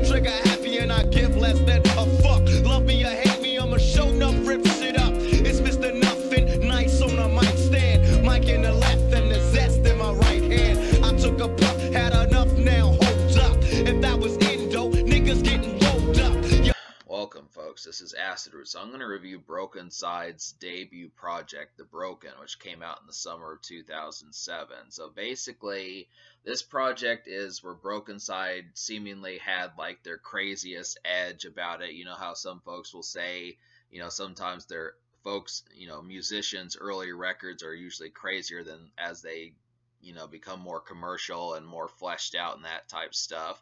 trigger happy and I give less than a fuck. Love me or hate me, I'ma show enough, rip shit up. It's Mr. Nothing, nice on a mic stand. Mic in the left and the zest in my right hand. I took a puff, had enough now, hold up. If that was Indo, niggas getting rolled up. Welcome, folks. This is Acid Root. So I'm going to review brokeNCYDE's debut project, The Broken, which came out in the summer of 2007. So basically, this project is where brokeNCYDE seemingly had like their craziest edge about it. You know how some folks will say, you know, sometimes their folks, you know, musicians' early records are usually crazier than as they, you know, become more commercial and more fleshed out and that type stuff.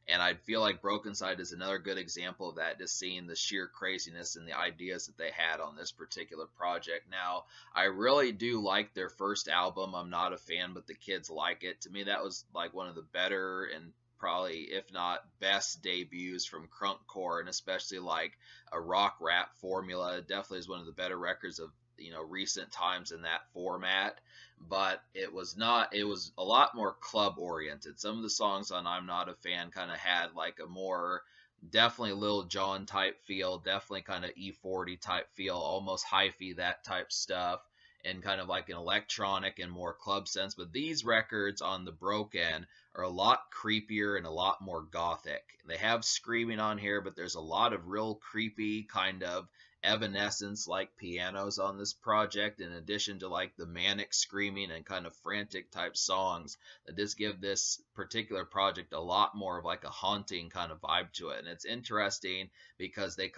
And I feel like brokeNCYDE is another good example of that, just seeing the sheer craziness and the ideas that they had on this particular project. Now, I really do like their first album. I'm not a fan, but the kids like it. To me, that was like one of the better and probably, if not best, debuts from crunkcore, and especially like a rock rap formula. It definitely is one of the better records of, you know, recent times in that format. But it was not, it was a lot more club oriented. Some of the songs on I'm Not a Fan kind of had like a more definitely Lil Jon type feel, definitely kind of E40 type feel, almost hyphy, that type stuff, and kind of like an electronic and more club sense. But these records on The Broken are a lot creepier and a lot more gothic. They have screaming on here, but there's a lot of real creepy kind of Evanescence like pianos on this project, in addition to like the manic screaming and kind of frantic type songs that just give this particular project a lot more of like a haunting kind of vibe to it. And it's interesting because they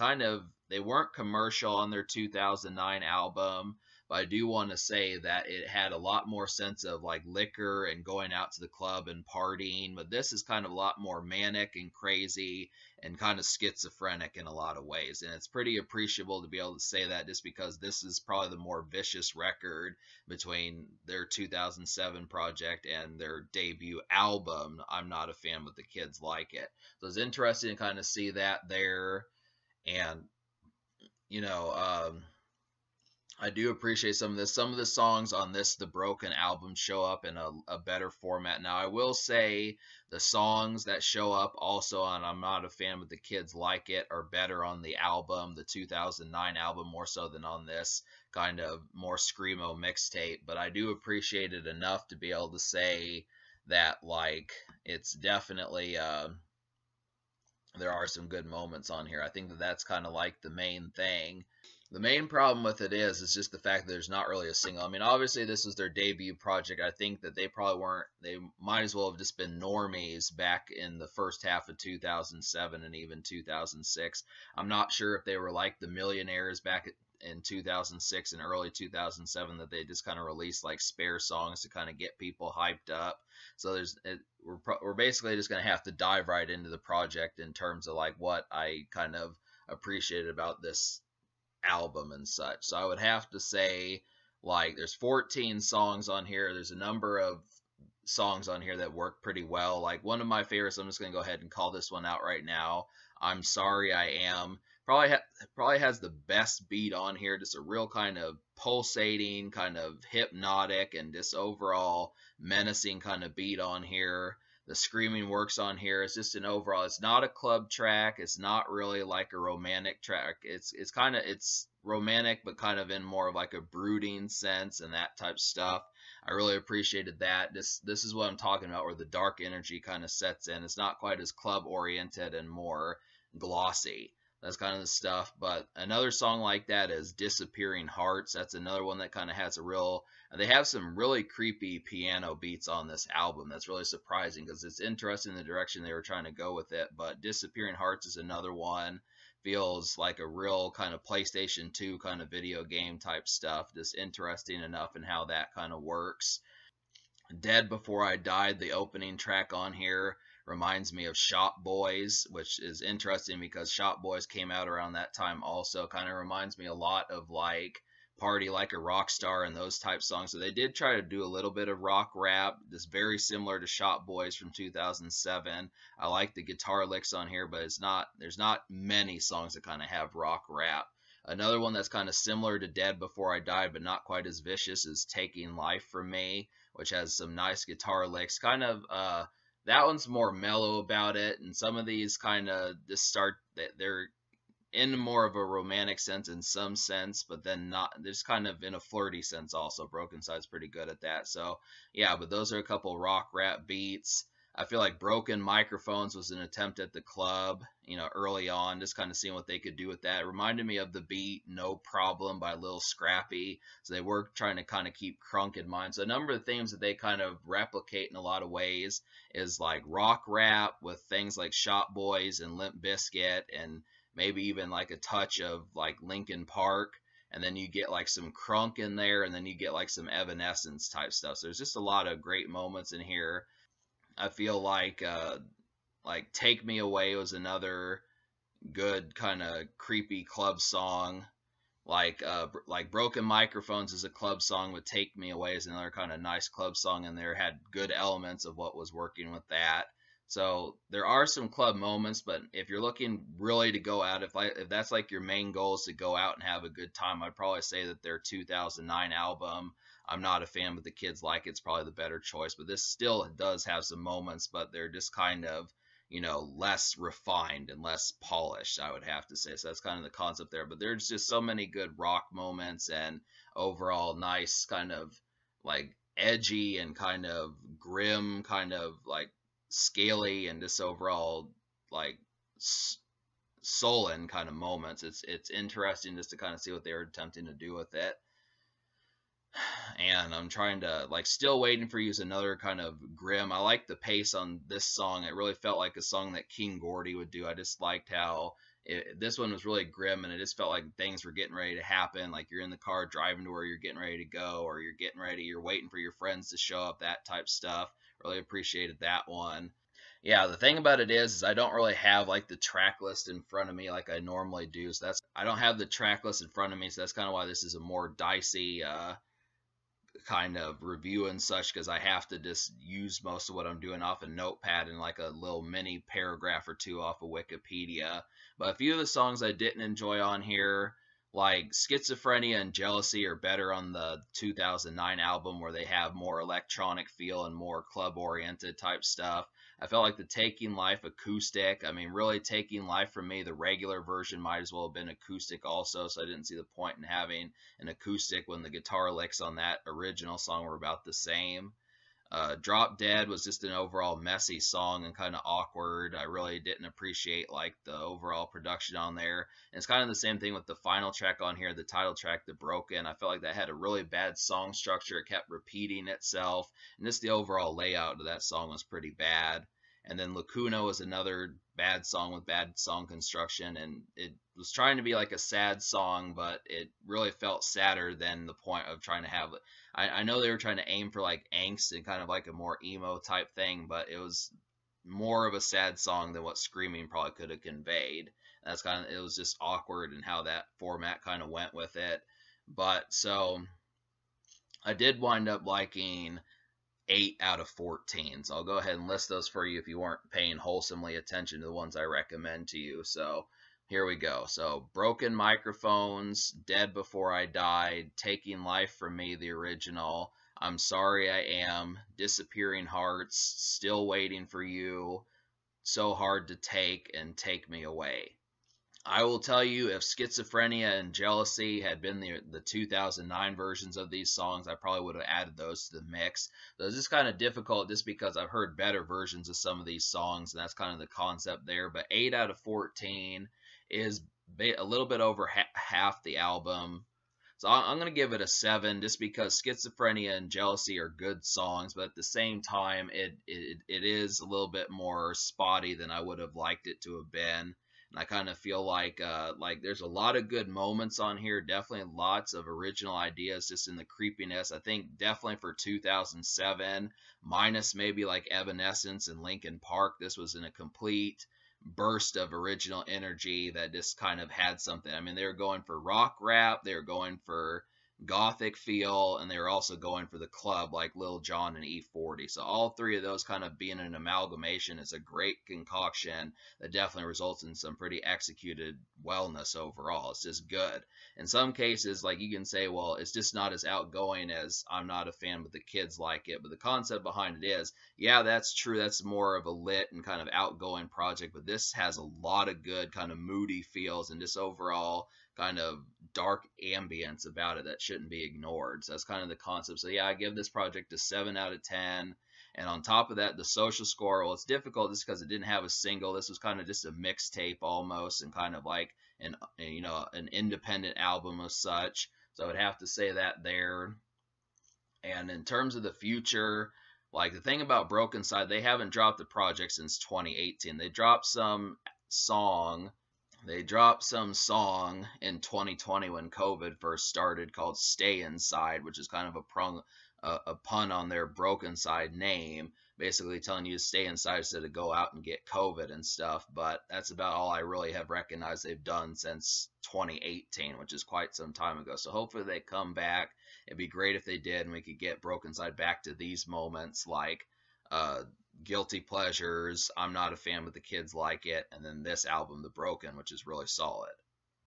weren't commercial on their 2009 album, but I do want to say that it had a lot more sense of like liquor and going out to the club and partying. But this is kind of a lot more manic and crazy and kind of schizophrenic in a lot of ways. And it's pretty appreciable to be able to say that, just because this is probably the more vicious record between their 2007 project and their debut album, I'm Not a Fan, but the kids like it. So it's interesting to kind of see that there. And, you know, I do appreciate some of this. Some of the songs on this The Broken album show up in a better format. Now, I will say the songs that show up also on I'm Not a Fan, but the kids like it, are better on the album, the 2009 album, more so than on this kind of more screamo mixtape. But I do appreciate it enough to be able to say that, like, it's definitely there are some good moments on here. I think that that's kind of like the main thing. The main problem with it is just the fact that there's not really a single. I mean, obviously this was their debut project. I think that they probably weren't, they might as well have just been normies back in the first half of 2007 and even 2006. I'm not sure if they were like the millionaires back in 2006 and early 2007, that they just kind of released like spare songs to kind of get people hyped up. So we're basically just going to have to dive right into the project in terms of like what I kind of appreciated about this album and such. So I would have to say, like, there's 14 songs on here. There's a number of songs on here that work pretty well. Like, one of my favorites, I'm just going to go ahead and call this one out right now, I'm Sorry I Am. Probably has the best beat on here. Just a real kind of pulsating, kind of hypnotic, and just overall menacing kind of beat on here. The screaming works on here. It's just an overall, it's not a club track. It's not really like a romantic track. It's romantic, but kind of in more of like a brooding sense and that type of stuff. I really appreciated that. This is what I'm talking about, where the dark energy kind of sets in. It's not quite as club oriented and more glossy. That's kind of the stuff. But another song like that is Disappearing Hearts. That's another one that kind of has a real, they have some really creepy piano beats on this album. That's really surprising because it's interesting the direction they were trying to go with it. But Disappearing Hearts is another one. Feels like a real kind of PlayStation 2 kind of video game type stuff. Just interesting enough in how that kind of works. Dead Before I Died, the opening track on here, reminds me of Shop Boys, which is interesting because Shop Boys came out around that time also. Kind of reminds me a lot of like Party Like a Rock Star and those type songs. So they did try to do a little bit of rock rap, just very similar to Shop Boys from 2007. I like the guitar licks on here, but there's not many songs that kind of have rock rap. Another one that's kind of similar to Dead Before I Died, but not quite as vicious, is Taking Life From Me, which has some nice guitar licks, kind of that one's more mellow about it, and some of these kind of just start that they're in more of a romantic sense in some sense, but then not, there's kind of in a flirty sense also. brokeNCYDE's pretty good at that. So yeah, but those are a couple rock rap beats. I feel like Broken Microphones was an attempt at the club, you know, early on, just kind of seeing what they could do with that. It reminded me of the beat No Problem by Lil Scrappy. So they were trying to kind of keep crunk in mind. So a number of themes that they kind of replicate in a lot of ways is like rock rap with things like Shop Boys and Limp Bizkit, and maybe even like a touch of like Linkin Park, and then you get like some crunk in there, and then you get like some Evanescence type stuff. So there's just a lot of great moments in here. I feel like Take Me Away was another good kind of creepy club song. Like Broken Microphones is a club song, but Take Me Away is another kind of nice club song, and there had good elements of what was working with that. So there are some club moments, but if you're looking really to go out, if that's like your main goal is to go out and have a good time, I'd probably say that their 2009 album, I'm not a fan, but the kids like it's probably the better choice. But this still does have some moments, but they're just kind of, you know, less refined and less polished, I would have to say. So that's kind of the concept there. But there's just so many good rock moments and overall nice kind of like edgy and kind of grim, kind of like scaly, and just overall like sullen kind of moments. It's interesting just to kind of see what they were attempting to do with it. And I'm trying to like Still Waiting for You is another kind of grim. I like the pace on this song. It really felt like a song that King Gordy would do. I just liked how this one was really grim, and it just felt like things were getting ready to happen. Like you're in the car driving to where you're getting ready to go, or you're waiting for your friends to show up, that type stuff. Really appreciated that one. Yeah, the thing about it is I don't really have like the track list in front of me like I normally do. So I don't have the track list in front of me, so that's kind of why this is a more dicey kind of review and such, because I have to just use most of what I'm doing off a notepad and like a little mini paragraph or two off of Wikipedia. But a few of the songs I didn't enjoy on here, like Schizophrenia and Jealousy, are better on the 2009 album, where they have more electronic feel and more club oriented type stuff. I felt like the Taking Life acoustic, I mean, really Taking Life for me, the regular version might as well have been acoustic also, so I didn't see the point in having an acoustic when the guitar licks on that original song were about the same. Drop Dead was just an overall messy song and kind of awkward. I really didn't appreciate like the overall production on there. And it's kind of the same thing with the final track on here, the title track, The Broken. I felt like that had a really bad song structure. It kept repeating itself, and just the overall layout of that song was pretty bad. And then Lacuna was another bad song with bad song construction, and it was trying to be like a sad song, but it really felt sadder than the point of trying to have it. I know they were trying to aim for like angst and kind of like a more emo type thing, but it was more of a sad song than what Screaming probably could have conveyed. That's kind of, it was just awkward in how that format kind of went with it. But so I did wind up liking 8 out of 14. So I'll go ahead and list those for you if you weren't paying wholesomely attention to the ones I recommend to you. So here we go. So Broken Microphones, Dead Before I Died, Taking Life from Me, the original, I'm Sorry I Am, Disappearing Hearts, Still Waiting for You, So Hard to Take, and Take Me Away. I will tell you, if Schizophrenia and Jealousy had been the 2009 versions of these songs, I probably would have added those to the mix. So it's just kind of difficult just because I've heard better versions of some of these songs, and that's kind of the concept there. But 8 out of 14 is a little bit over half the album. So I'm going to give it a 7 just because Schizophrenia and Jealousy are good songs, but at the same time, it is a little bit more spotty than I would have liked it to have been. And I kind of feel like there's a lot of good moments on here. Definitely lots of original ideas just in the creepiness. I think definitely for 2007, minus maybe like Evanescence and Linkin Park, this was in a complete burst of original energy that just kind of had something. I mean, they were going for rock rap. They were going for, gothic feel, and they were also going for the club like Lil Jon and E40. So all three of those kind of being an amalgamation is a great concoction that definitely results in some pretty executed wellness overall. It's just good. In some cases, like you can say, well, it's just not as outgoing as I'm Not a Fan, but the kids like it. But the concept behind it is, yeah, that's true. That's more of a lit and kind of outgoing project, but this has a lot of good kind of moody feels and just overall kind of dark ambience about it that shouldn't be ignored. So that's kind of the concept. So yeah, I give this project a 7 out of 10. And on top of that, the social score, well, it's difficult just because it didn't have a single. This was kind of just a mixtape almost, and kind of like an independent album of such. So I would have to say that there. And in terms of the future, like the thing about brokeNCYDE, they haven't dropped the project since 2018. They dropped some song in 2020 when COVID first started called Stay Inside, which is kind of a pun on their brokeNCYDE name, basically telling you to stay inside instead of go out and get COVID and stuff. But that's about all I really have recognized they've done since 2018, which is quite some time ago. So hopefully they come back. It'd be great if they did, and we could get brokeNCYDE back to these moments like Guilty Pleasures, I'm Not a Fan, but the kids like it, and then this album, The Broken, which is really solid.